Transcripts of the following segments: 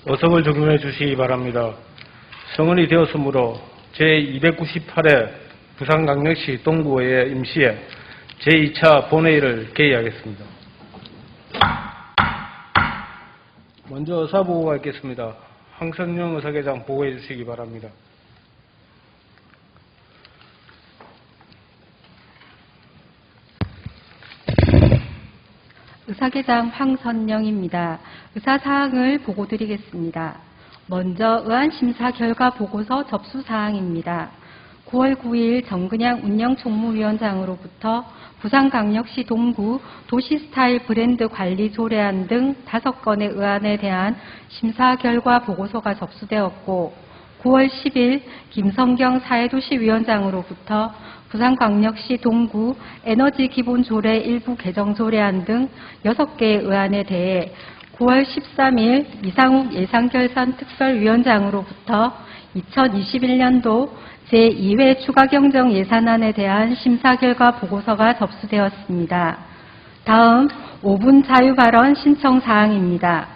어석을 적용해 주시기 바랍니다. 성원이 되었으므로 제298회 부산광역시 동구의회 임시회 제2차 본회의를 개의하겠습니다. 먼저 의사보고가 있겠습니다. 황선영 의사계장 보고해 주시기 바랍니다. 의사계장 황선영입니다. 의사사항을 보고드리겠습니다. 먼저 의안심사 결과 보고서 접수사항입니다. 9월 9일 정근양 운영총무위원장으로부터 부산광역시 동구 도시스타일 브랜드 관리 조례안 등 5건의 의안에 대한 심사 결과 보고서가 접수되었고, 9월 10일 김성경 사회도시위원장으로부터 부산광역시 동구 에너지 기본조례 일부 개정 조례안 등 6개의 의안에 대해 9월 13일 이상욱 예산결산특별위원장으로부터 2021년도 제2회 추가경정 예산안에 대한 심사 결과 보고서가 접수되었습니다. 다음 5분 자유발언 신청 사항입니다.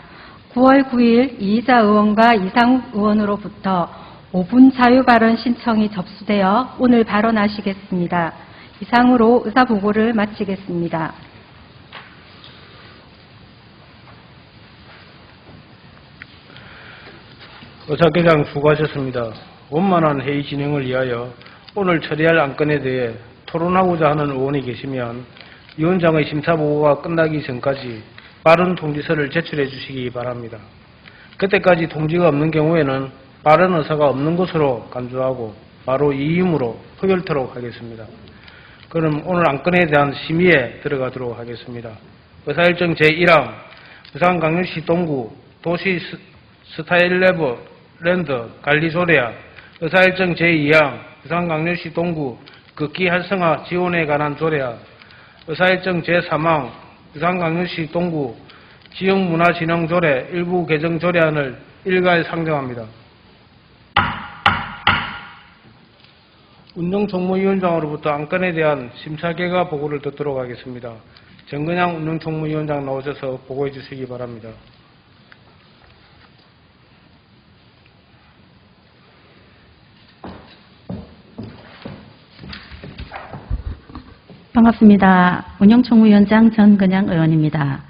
9월 9일 이희자 의원과 이상욱 의원으로부터 5분 자유발언 신청이 접수되어 오늘 발언하시겠습니다. 이상으로 의사보고를 마치겠습니다. 의사계장 수고하셨습니다. 원만한 회의 진행을 위하여 오늘 처리할 안건에 대해 토론하고자 하는 의원이 계시면 위원장의 심사보고가 끝나기 전까지 빠른 통지서를 제출해 주시기 바랍니다. 그때까지 통지가 없는 경우에는 빠른 의사가 없는 것으로 간주하고 바로 이임으로 표결토록 하겠습니다. 그럼 오늘 안건에 대한 심의에 들어가도록 하겠습니다. 의사일정 제1항 부산광역시 동구 도시 스타일레버 랜드 관리조례안, 의사일정 제2항 부산광역시 동구 걷기 활성화 지원에 관한 조례안, 의사일정 제3항 부산광역시 동구 지역문화진흥조례 일부 개정 조례안을 일괄 상정합니다. 운영총무위원장으로부터 안건에 대한 심사 결과 보고를 듣도록 하겠습니다. 정근양 운영총무위원장 나오셔서 보고해 주시기 바랍니다. 반갑습니다. 운영총무위원장 정근양 의원입니다.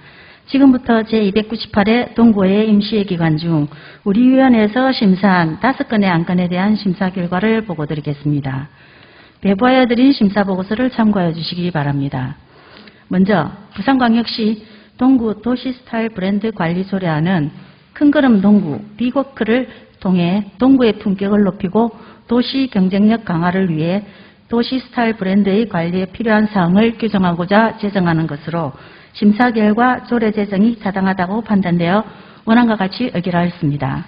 지금부터 제298회 동구의회 임시회 기간 중 우리 위원회에서 심사한 5건의 안건에 대한 심사 결과를 보고드리겠습니다. 배부하여 드린 심사보고서를 참고하여 주시기 바랍니다. 먼저 부산광역시 동구 도시스타일 브랜드 관리 조례안은 큰걸음 동구 빅워크를 통해 동구의 품격을 높이고 도시 경쟁력 강화를 위해 도시스타일 브랜드의 관리에 필요한 사항을 규정하고자 제정하는 것으로 심사 결과 조례 제정이 타당하다고 판단되어 원안과 같이 의결하였습니다.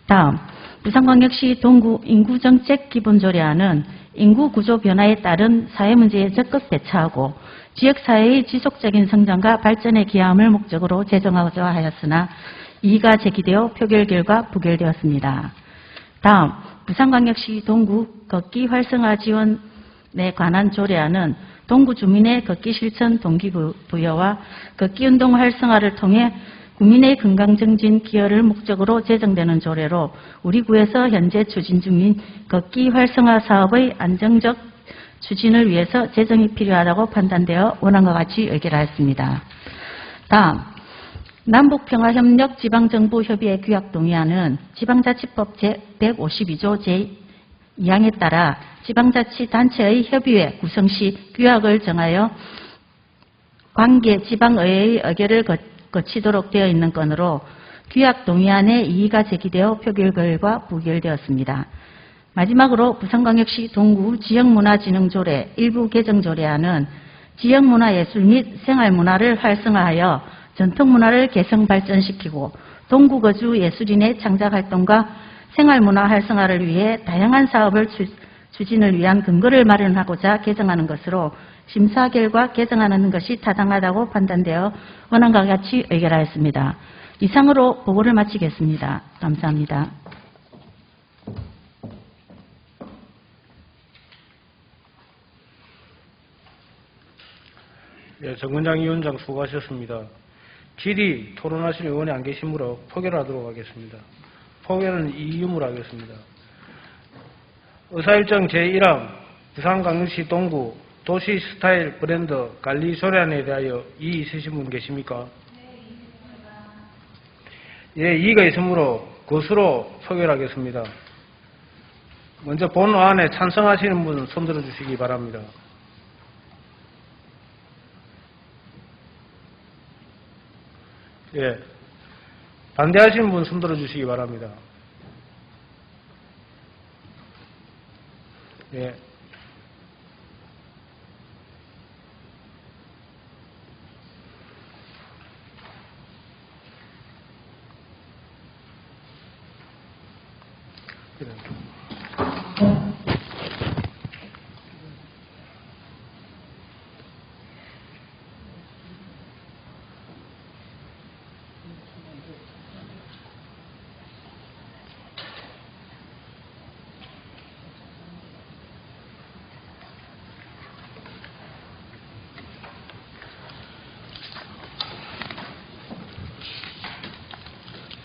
다음, 부산광역시 동구 인구정책 기본조례안은 인구 구조 변화에 따른 사회문제에 적극 대처하고 지역사회의 지속적인 성장과 발전에 기여함을 목적으로 제정하고자 하였으나 이의가 제기되어 표결 결과 부결되었습니다. 다음, 부산광역시 동구 걷기 활성화 지원에 관한 조례안은 동구 주민의 걷기 실천 동기부여와 걷기 운동 활성화를 통해 국민의 건강증진 기여를 목적으로 제정되는 조례로 우리 구에서 현재 추진 중인 걷기 활성화 사업의 안정적 추진을 위해서 제정이 필요하다고 판단되어 원안과 같이 의결하였습니다. 다음, 남북평화협력 지방정부협의회 규약동의안은 지방자치법 제152조 제2항에 따라 지방자치단체의 협의회 구성 시 규약을 정하여 관계 지방의회의 의결을 거치도록 되어 있는 건으로 규약 동의안에 이의가 제기되어 표결 결과 부결되었습니다. 마지막으로 부산광역시 동구 지역문화진흥조례 일부 개정조례안은 지역문화예술 및 생활문화를 활성화하여 전통문화를 개성 발전시키고 동구 거주 예술인의 창작활동과 생활문화 활성화를 위해 다양한 사업을 추진을 위한 근거를 마련하고자 개정하는 것으로 심사 결과 개정하는 것이 타당하다고 판단되어 원안과 같이 의결하였습니다. 이상으로 보고를 마치겠습니다. 감사합니다. 정근장 위원장 수고하셨습니다. 질의 토론하실 의원이 안 계시므로 포결하도록 하겠습니다. 포결은 이음으로 하겠습니다. 의사일정 제1항 부산광역시 동구 도시 스타일 브랜드 관리 조례안에 대하여 이의 있으신 분 계십니까? 예, 이의가 있으므로 것으로 포결하겠습니다. 먼저 본안에 찬성하시는 분 손들어 주시기 바랍니다. 예, 반대하시는 분 손들어 주시기 바랍니다. 예.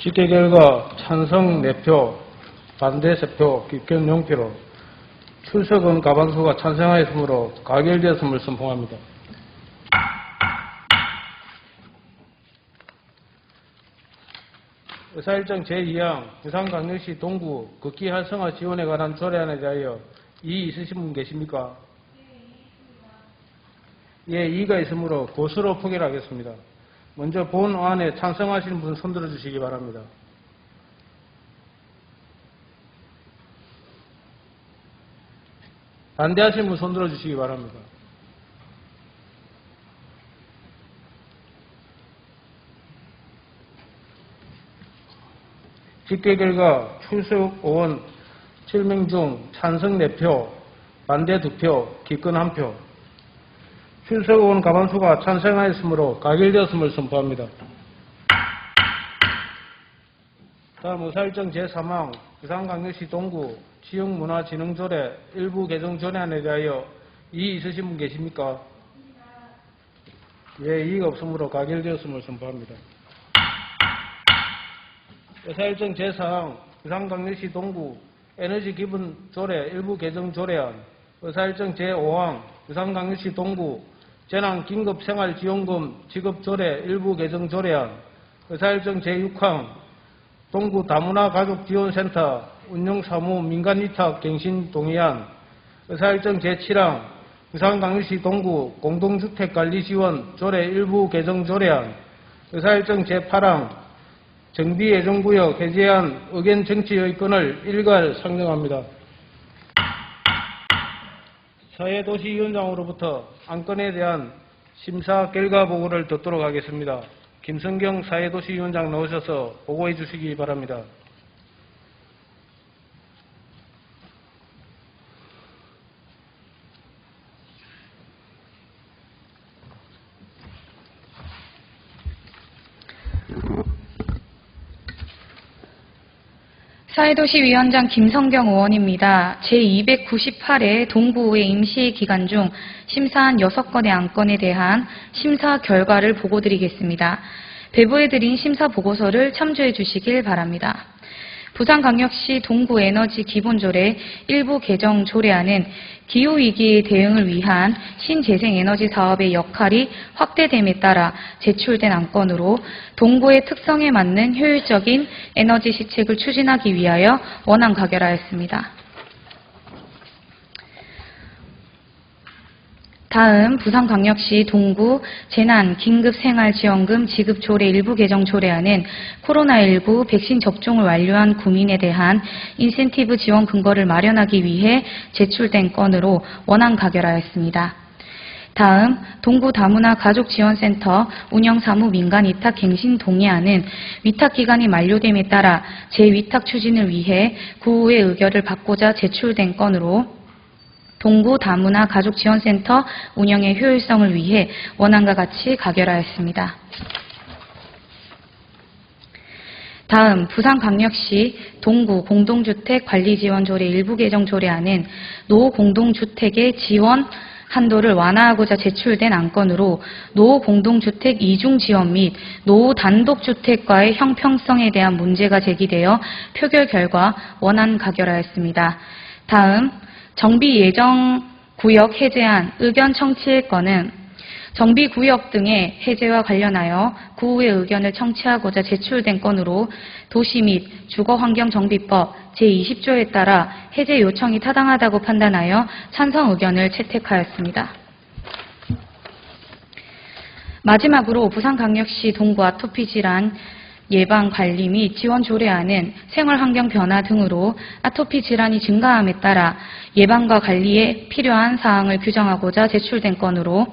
집계 결과 찬성 4표, 반대 3표, 기권 0표로 출석은 과반수가 찬성하였으므로 가결되었음을 선포합니다. 의사일정 제2항 부산광역시 동구 극기 활성화 지원에 관한 조례안에 대하여 이의 있으신 분 계십니까? 예, 이의가 있으므로 고수로 포결하겠습니다. 먼저 본안에 찬성하시는 분 손들어 주시기 바랍니다. 반대하시는 분 손들어 주시기 바랍니다. 집계 결과 출석 의원 7명 중 찬성 4표, 반대 2표, 기권 1표. 출석 의원 과반수가 찬성하였으므로 가결되었음을 선포합니다. 다음 의사일정 제3항 부산광역시 동구 지역문화진흥조례 일부 개정 조례안에 대하여 이의 있으신 분 계십니까? 예, 이의가 없으므로 가결되었음을 선포합니다. 의사일정 제4항 부산광역시 동구 에너지기본조례 일부 개정 조례안 의사일정 제5항 부산광역시 동구 재난긴급생활지원금 지급조례 일부 개정 조례안 의사일정 제6항 동구 다문화 가족지원센터 운영사무 민간위탁 갱신 동의안 의사일정 제7항 부산광역시 동구 공동주택관리지원 조례 일부 개정 조례안 의사일정 제8항 정비예정구역 해제안 의견 정치의건을 일괄 상정합니다. 사회도시위원장으로부터 안건에 대한 심사 결과 보고를 듣도록 하겠습니다. 김성경 사회도시위원장 나오셔서 보고해 주시기 바랍니다. 사회도시위원장 김성경 의원입니다. 제298회 동구의 임시회 기간 중 심사한 6건의 안건에 대한 심사 결과를 보고드리겠습니다. 배부해드린 심사 보고서를 참조해 주시길 바랍니다. 부산광역시 동구에너지 기본조례 일부 개정 조례안은 기후위기에 대응을 위한 신재생에너지 사업의 역할이 확대됨에 따라 제출된 안건으로 동구의 특성에 맞는 효율적인 에너지 시책을 추진하기 위하여 원안 가결하였습니다. 다음 부산광역시 동구 재난긴급생활지원금 지급조례 일부 개정 조례안은 코로나19 백신 접종을 완료한 구민에 대한 인센티브 지원 근거를 마련하기 위해 제출된 건으로 원안 가결하였습니다. 다음 동구 다문화 가족지원센터 운영사무 민간위탁 갱신 동의안은 위탁기간이 만료됨에 따라 재위탁 추진을 위해 구의 의결을 받고자 제출된 건으로 동구 다문화 가족지원센터 운영의 효율성을 위해 원안과 같이 가결하였습니다. 다음 부산광역시 동구 공동주택 관리지원조례 일부 개정 조례안은 노 공동주택의 지원 한도를 완화하고자 제출된 안건으로 노후 공동주택 이중 지원 및 노후 단독주택과의 형평성에 대한 문제가 제기되어 표결 결과 원안 가결하였습니다. 다음 정비 예정 구역 해제안 의견 청취의 건은 정비구역 등의 해제와 관련하여 구의 의견을 청취하고자 제출된 건으로 도시 및 주거환경정비법 제20조에 따라 해제 요청이 타당하다고 판단하여 찬성 의견을 채택하였습니다. 마지막으로 부산광역시 동구 아토피 질환 예방 관리 및 지원 조례안은 생활환경 변화 등으로 아토피 질환이 증가함에 따라 예방과 관리에 필요한 사항을 규정하고자 제출된 건으로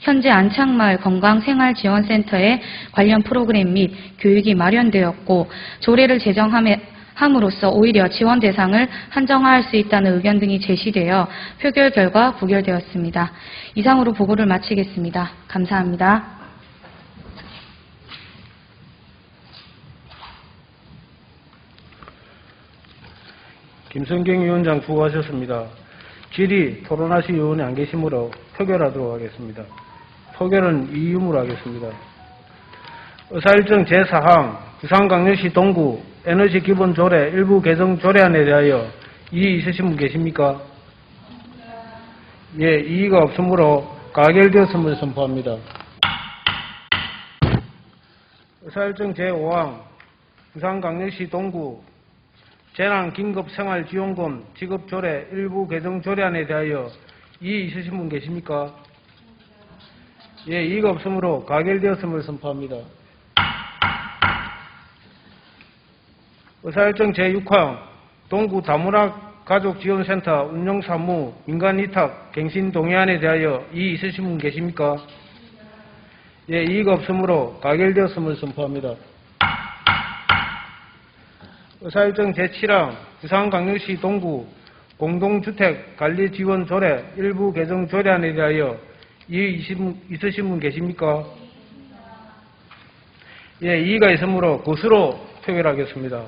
현재 안창마을 건강생활지원센터에 관련 프로그램 및 교육이 마련되었고 조례를 제정함으로써 오히려 지원 대상을 한정화할 수 있다는 의견 등이 제시되어 표결 결과 부결되었습니다. 이상으로 보고를 마치겠습니다. 감사합니다. 김성경 위원장 수고하셨습니다. 질의 토론하실 의원이 안 계시므로 표결하도록 하겠습니다. 표결은 이의음으로 하겠습니다. 의사일정 제4항 부산광역시 동구 에너지기본조례 일부 개정 조례안에 대하여 이의 있으신 분 계십니까? 예, 이의가 없으므로 가결되었음을 선포합니다. 의사일정 제5항 부산광역시 동구 재난긴급생활지원금 지급조례 일부 개정 조례안에 대하여 이의 있으신 분 계십니까? 예, 이의가 없으므로 가결되었음을 선포합니다. 의사일정 제6항 동구 다문학 가족지원센터 운영사무 민간위탁 갱신 동의안에 대하여 이의 있으신 분 계십니까? 예, 이의가 없으므로 가결되었음을 선포합니다. 의사일정 제7항 부산광역시 동구 공동주택관리지원조례 일부 개정 조례안에 대하여 이의 있으신 분 계십니까? 예, 이의가 있으므로 것으로 표결하겠습니다.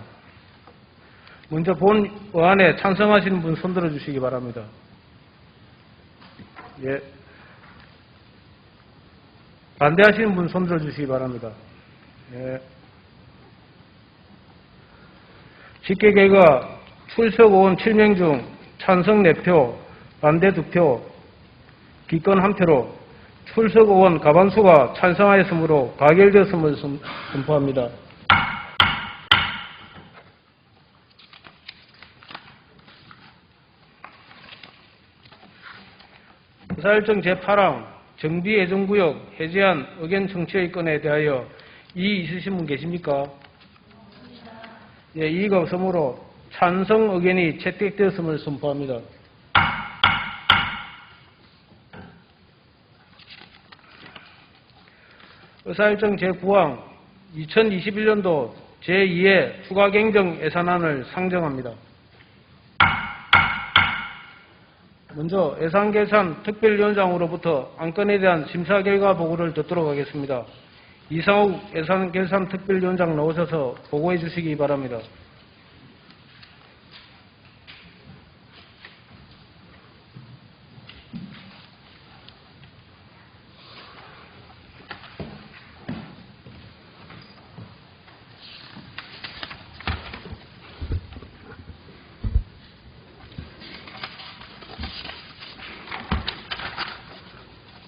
먼저 본 의안에 찬성하시는 분 손들어 주시기 바랍니다. 예. 반대하시는 분 손들어 주시기 바랍니다. 예. 직계 결과 출석 의원 7명 중 찬성 4표, 반대 2표, 기권 1표로 출석 의원 과반수가 찬성하였으므로 가결되었음을 선포합니다. 의사일정 제8항 정비예정구역 해제안 의견 청취의 건에 대하여 이의 있으신 분 계십니까? 예, 이의가 없으므로 찬성 의견이 채택되었음을 선포합니다. 의사일정 제9항 2021년도 제2회 추가경정 예산안을 상정합니다. 먼저 예산결산 특별위원장으로부터 안건에 대한 심사 결과 보고를 듣도록 하겠습니다. 이상욱 예산결산 특별위원장 나오셔서 보고해 주시기 바랍니다.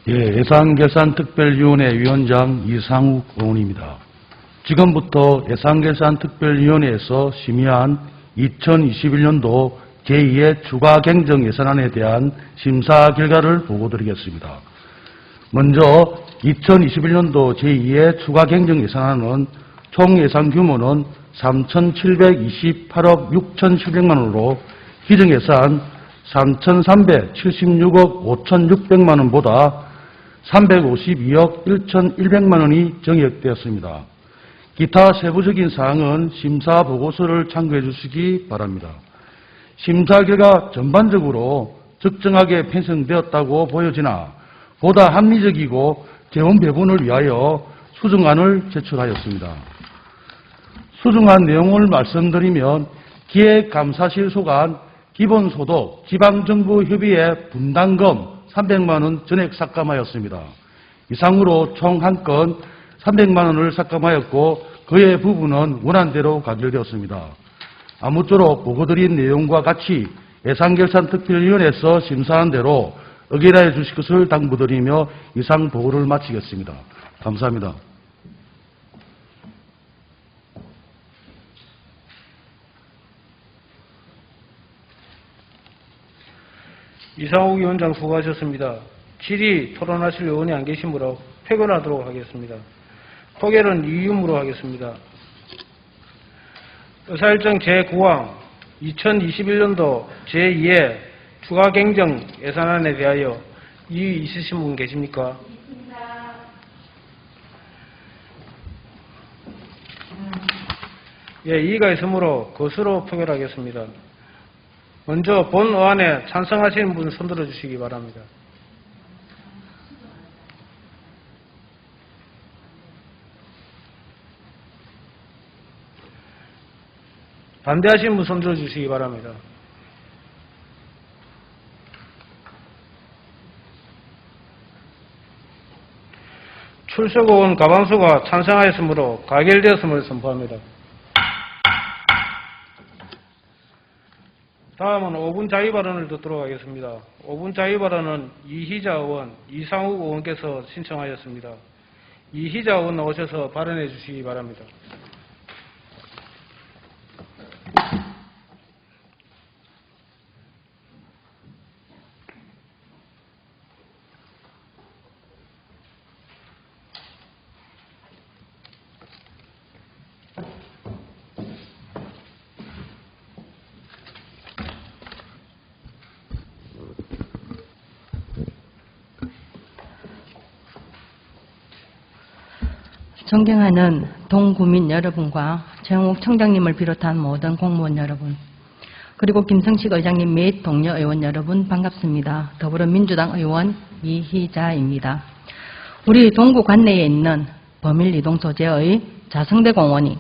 예, 예산결산특별위원회 위원장 이상욱 의원입니다. 지금부터 예산결산특별위원회에서 심의한 2021년도 제2회 추가경정 예산안에 대한 심사 결과를 보고드리겠습니다. 먼저 2021년도 제2회 추가경정 예산안은 총 예산 규모는 3,728억 6,700만 원으로 기정예산 3,376억 5,600만 원보다 352억 1,100만 원이 증액되었습니다. 기타 세부적인 사항은 심사 보고서를 참고해 주시기 바랍니다. 심사 결과 전반적으로 적정하게 편성되었다고 보여지나 보다 합리적이고 재원 배분을 위하여 수정안을 제출하였습니다. 수정안 내용을 말씀드리면 기획감사실 소관 기본소득 지방정부 협의회 분담금 300만 원 전액 삭감하였습니다. 이상으로 총 한 건 300만 원을 삭감하였고 그의 부분은 원안대로 가결되었습니다. 아무쪼록 보고드린 내용과 같이 예산결산특별위원회에서 심사한 대로 의결하여 주실 것을 당부드리며 이상 보고를 마치겠습니다. 감사합니다. 이상욱 위원장 수고하셨습니다. 질의 토론하실 의원이 안 계시므로 표결하도록 하겠습니다. 표결은 이유음으로 하겠습니다. 의사일정 제9항 2021년도 제2회 추가경정 예산안에 대하여 이의 있으신 분 계십니까? 예, 이의가 있으므로 것으로 표결하겠습니다. 먼저 본 의안에 찬성하시는 분 손들어 주시기 바랍니다. 반대하시는 분 손들어 주시기 바랍니다. 출석 의원 과반수가 찬성하였으므로 가결되었음을 선포합니다. 다음은 5분 자유발언을 듣도록 하겠습니다. 5분 자유발언은 이희자 의원, 이상욱 의원께서 신청하였습니다. 이희자 의원 나오셔서 발언해 주시기 바랍니다. 존경하는 동구민 여러분과 정욱 청장님을 비롯한 모든 공무원 여러분, 그리고 김성식 의장님 및 동료 의원 여러분 반갑습니다. 더불어민주당 의원 이희자입니다. 우리 동구 관내에 있는 범일이동 소재의 자성대 공원이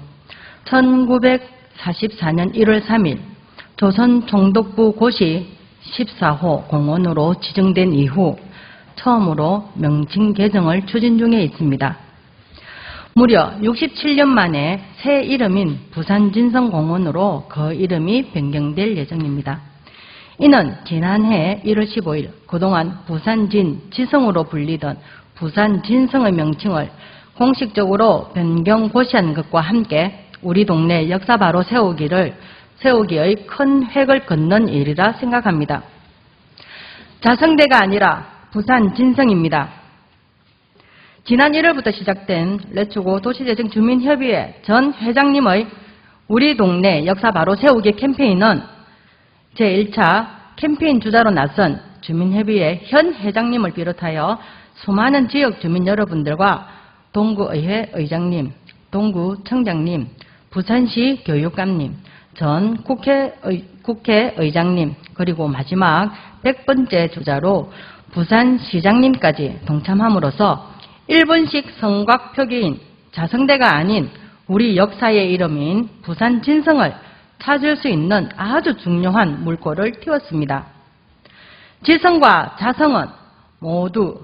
1944년 1월 3일 조선 총독부 고시 14호 공원으로 지정된 이후 처음으로 명칭 개정을 추진 중에 있습니다. 무려 67년 만에 새 이름인 부산진성공원으로 그 이름이 변경될 예정입니다. 이는 지난해 1월 15일 그동안 부산진지성으로 불리던 부산진성의 명칭을 공식적으로 변경 고시한 것과 함께 우리 동네 역사바로 세우기의 큰 획을 긋는 일이라 생각합니다. 자성대가 아니라 부산진성입니다. 지난 1월부터 시작된 레츠고 도시재생 주민협의회 전 회장님의 우리 동네 역사 바로 세우기 캠페인은 제1차 캠페인 주자로 나선 주민협의회 현 회장님을 비롯하여 수많은 지역 주민 여러분들과 동구의회 의장님, 동구청장님, 부산시 교육감님, 전 국회의장님, 그리고 마지막 100번째 주자로 부산시장님까지 동참함으로써 1번씩 성곽 표기인 자성대가 아닌 우리 역사의 이름인 부산진성을 찾을 수 있는 아주 중요한 물꼬를 틔웠습니다. 지성과 자성은 모두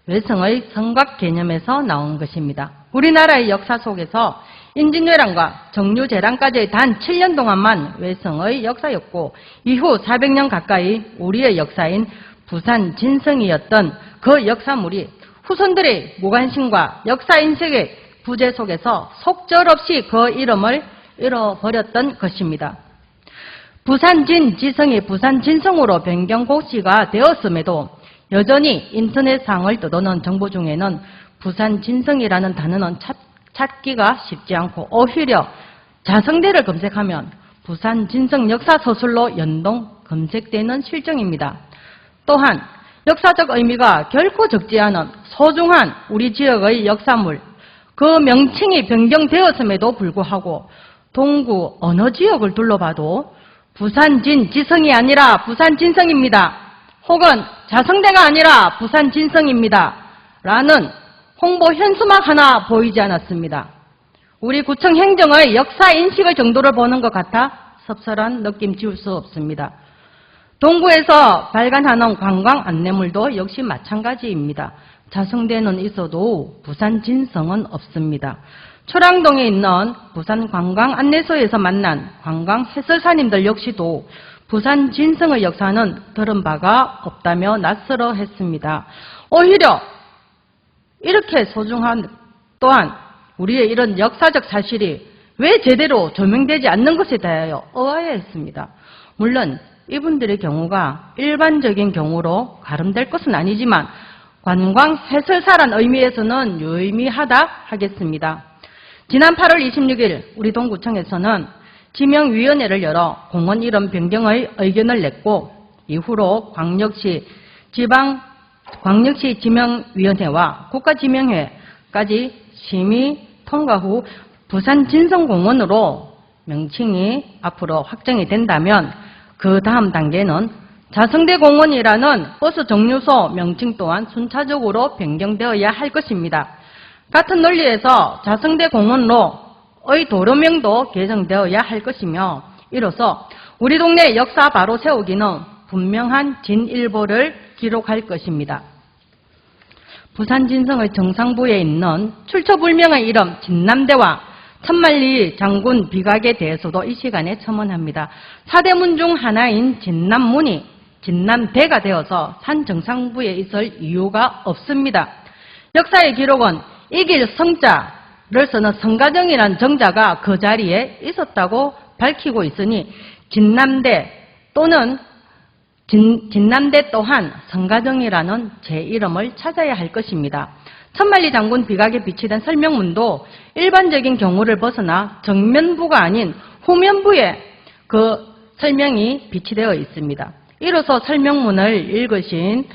외성의 성곽 개념에서 나온 것입니다. 우리나라의 역사 속에서 임진왜란과 정유재란까지 단 7년 동안만 외성의 역사였고 이후 400년 가까이 우리의 역사인 부산진성이었던 그 역사물이 후손들의 무관심과 역사인식의 부재 속에서 속절없이 그 이름을 잃어버렸던 것입니다. 부산진지성이 부산진성으로 변경 고시가 되었음에도 여전히 인터넷상을 떠도는 정보 중에는 부산진성이라는 단어는 찾기가 쉽지 않고 오히려 자성대를 검색하면 부산진성 역사서술로 연동 검색되는 실정입니다. 또한 역사적 의미가 결코 적지 않은 소중한 우리 지역의 역사물, 그 명칭이 변경되었음에도 불구하고 동구 어느 지역을 둘러봐도 부산진지성이 아니라 부산진성입니다. 혹은 자성대가 아니라 부산진성입니다. 라는 홍보 현수막 하나 보이지 않았습니다. 우리 구청 행정의 역사인식의 정도를 보는 것 같아 섭섭한 느낌 지울 수 없습니다. 동구에서 발간하는 관광 안내물도 역시 마찬가지입니다. 자성대는 있어도 부산 진성은 없습니다. 초량동에 있는 부산 관광 안내소에서 만난 관광 해설사님들 역시도 부산 진성의 역사는 들은 바가 없다며 낯설어 했습니다. 오히려 이렇게 소중한 또한 우리의 이런 역사적 사실이 왜 제대로 조명되지 않는 것에 대하여 의아해했습니다. 물론 이분들의 경우가 일반적인 경우로 가름될 것은 아니지만 관광 해설사란 의미에서는 유의미하다 하겠습니다. 지난 8월 26일 우리 동구청에서는 지명위원회를 열어 공원 이름 변경의 의견을 냈고 이후로 광역시 지명위원회와 국가지명회까지 심의 통과 후 부산 진성공원으로 명칭이 앞으로 확정이 된다면 그 다음 단계는 자성대 공원이라는 버스 정류소 명칭 또한 순차적으로 변경되어야 할 것입니다. 같은 논리에서 자성대 공원로의 도로명도 개정되어야 할 것이며 이로써 우리 동네 역사 바로 세우기는 분명한 진일보를 기록할 것입니다. 부산 진성의 정상부에 있는 출처불명의 이름 진남대와 천만리 장군 비각에 대해서도 이 시간에 첨언합니다. 4대문 중 하나인 진남문이 진남대가 되어서 산 정상부에 있을 이유가 없습니다. 역사의 기록은 이길 성자를 쓰는 성가정이라는 정자가 그 자리에 있었다고 밝히고 있으니 진남대 또는 진남대 또한 성가정이라는 제 이름을 찾아야 할 것입니다. 천만리 장군 비각에 비치된 설명문도 일반적인 경우를 벗어나 정면부가 아닌 후면부에 그 설명이 비치되어 있습니다. 이로써 설명문을 읽으신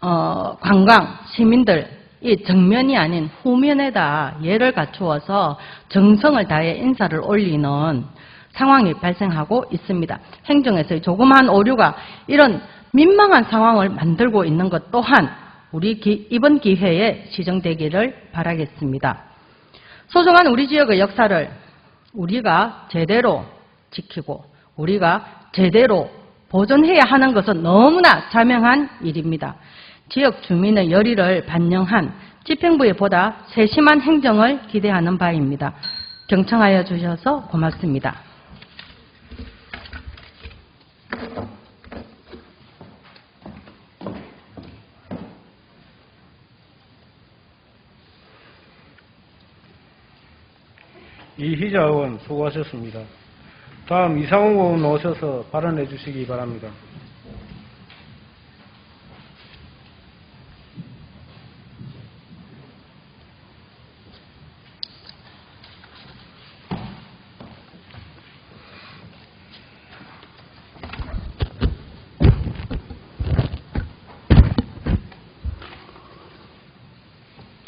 관광 시민들이 정면이 아닌 후면에다 예를 갖추어서 정성을 다해 인사를 올리는 상황이 발생하고 있습니다. 행정에서의 조그마한 오류가 이런 민망한 상황을 만들고 있는 것 또한 이번 기회에 시정되기를 바라겠습니다. 소중한 우리 지역의 역사를 우리가 제대로 지키고 우리가 제대로 보존해야 하는 것은 너무나 자명한 일입니다. 지역 주민의 열의를 반영한 집행부의 보다 세심한 행정을 기대하는 바입니다. 경청하여 주셔서 고맙습니다. 이희자 의원 수고하셨습니다. 다음 이상욱 의원 오셔서 발언해 주시기 바랍니다.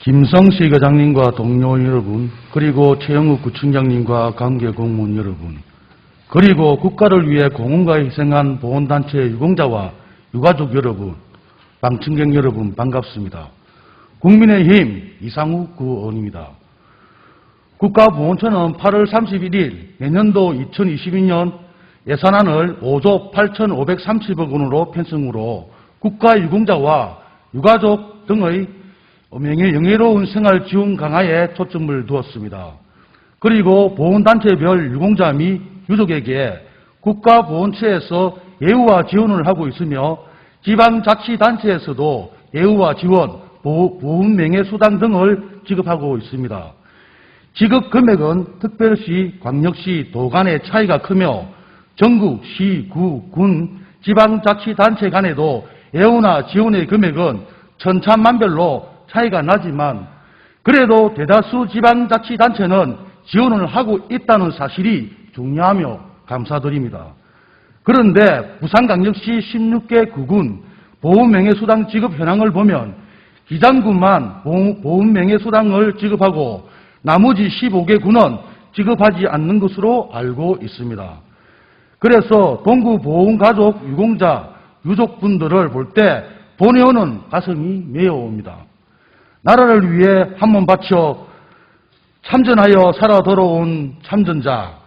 김성식 의장님과 동료 여러분, 그리고 최영욱 구청장님과 관계 공무원 여러분, 그리고 국가를 위해 공헌과 희생한 보훈단체 유공자와 유가족 여러분, 방청객 여러분 반갑습니다. 국민의힘 이상욱 의원입니다. 국가보훈처는 8월 31일 내년도 2022년 예산안을 5조 8,530억 원으로 편성으로 국가유공자와 유가족 등의 영예로운 생활 지원 강화에 초점을 두었습니다. 그리고 보훈단체별 유공자 및 유족에게 국가보훈처에서 예우와 지원을 하고 있으며 지방자치단체에서도 예우와 지원, 보훈명예수당 등을 지급하고 있습니다. 지급 금액은 특별시, 광역시, 도 간의 차이가 크며 전국, 시, 구, 군, 지방자치단체 간에도 예우나 지원의 금액은 천차만별로 차이가 나지만 그래도 대다수 지방자치단체는 지원을 하고 있다는 사실이 중요하며 감사드립니다. 그런데 부산광역시 16개 구군 보훈명예수당 지급 현황을 보면 기장군만 보훈명예수당을 지급하고 나머지 15개 군은 지급하지 않는 것으로 알고 있습니다. 그래서 동구 보훈가족 유공자 유족분들을 볼 때 보내오는 가슴이 메어옵니다. 나라를 위해 한 몸 바쳐 참전하여 살아 돌아온 참전자,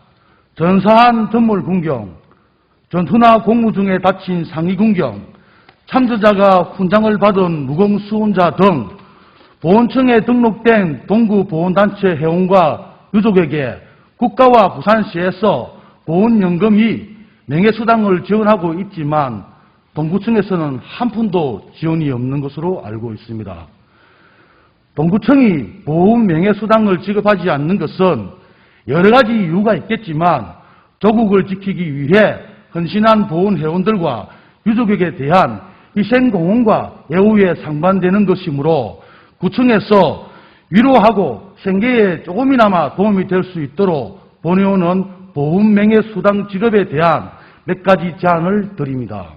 전사한 덤물 군경, 전투나 공무 중에 다친 상위군경, 참전자가 훈장을 받은 무공수훈자 등 보훈청에 등록된 동구보훈단체 회원과 유족에게 국가와 부산시에서 보훈연금이 명예수당을 지원하고 있지만 동구청에서는 한 푼도 지원이 없는 것으로 알고 있습니다. 동구청이 보훈 명예수당을 지급하지 않는 것은 여러 가지 이유가 있겠지만 조국을 지키기 위해 헌신한 보훈회원들과 유족에게 대한 희생공헌과 예우에 상반되는 것이므로 구청에서 위로하고 생계에 조금이나마 도움이 될 수 있도록 본회의원은 보훈명예수당 지급에 대한 몇 가지 제안을 드립니다.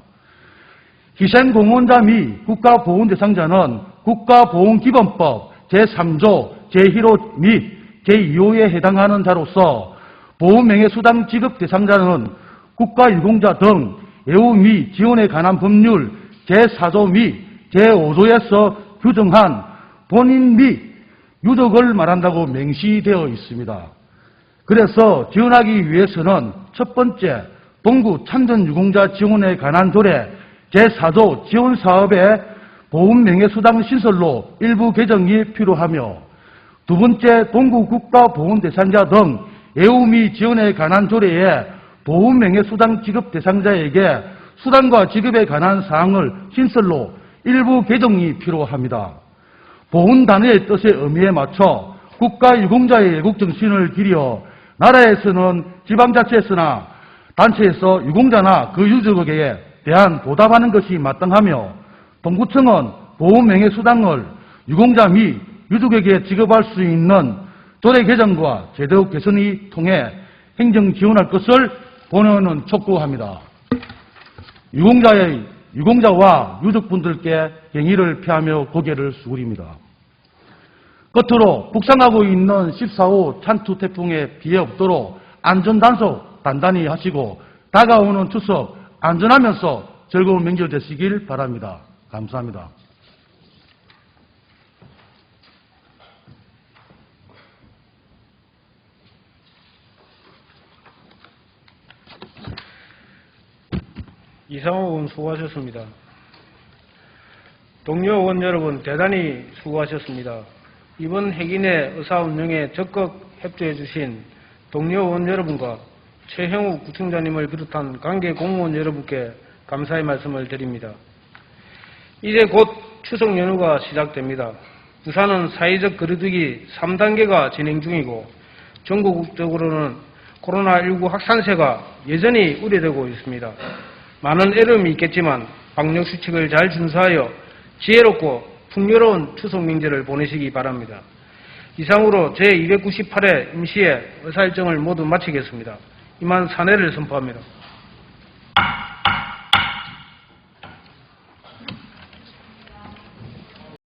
희생공헌자 및 국가보훈대상자는 국가보훈기본법 제3조 제1호 및 제2호에 해당하는 자로서 보훈명예수당 지급 대상자는 국가유공자 등 예우 및 지원에 관한 법률 제4조 및 제5조에서 규정한 본인 및 유족을 말한다고 명시되어 있습니다. 그래서 지원하기 위해서는 첫 번째, 동구 참전유공자 지원에 관한 조례 제4조 지원사업의 보훈명예수당 신설로 일부 개정이 필요하며 두 번째, 동구 국가보훈대상자 등 예우 및 지원에 관한 조례에 보훈명예수당 지급 대상자에게 수당과 지급에 관한 사항을 신설로 일부 개정이 필요합니다. 보훈단위의 뜻의 의미에 맞춰 국가유공자의 애국정신을 기려 나라에서는 지방자치에서나 단체에서 유공자나 그 유족에게 대한 보답하는 것이 마땅하며 동구청은 보훈명예수당을 유공자 및 유족에게 지급할 수 있는 조례 개정과 제도 개선이 통해 행정 지원할 것을 본회의는 촉구합니다. 유공자와 유족분들께 경의를 표하며 고개를 숙입니다. 끝으로 북상하고 있는 14호 찬투 태풍에 피해 없도록 안전단속 단단히 하시고 다가오는 추석 안전하면서 즐거운 명절 되시길 바랍니다. 감사합니다. 이상호 의원 수고하셨습니다. 동료 의원 여러분 대단히 수고하셨습니다. 이번 핵인의 의사운영에 적극 협조해 주신 동료 의원 여러분과 최형욱 구청장님을 비롯한 관계 공무원 여러분께 감사의 말씀을 드립니다. 이제 곧 추석 연휴가 시작됩니다. 부산은 사회적 거리두기 3단계가 진행 중이고 전국적으로는 코로나19 확산세가 여전히 우려되고 있습니다. 많은 어려움이 있겠지만 방역수칙을 잘 준수하여 지혜롭고 풍요로운 추석 명절을 보내시기 바랍니다. 이상으로 제298회 임시회 의사일정을 모두 마치겠습니다. 이만 사내를 선포합니다.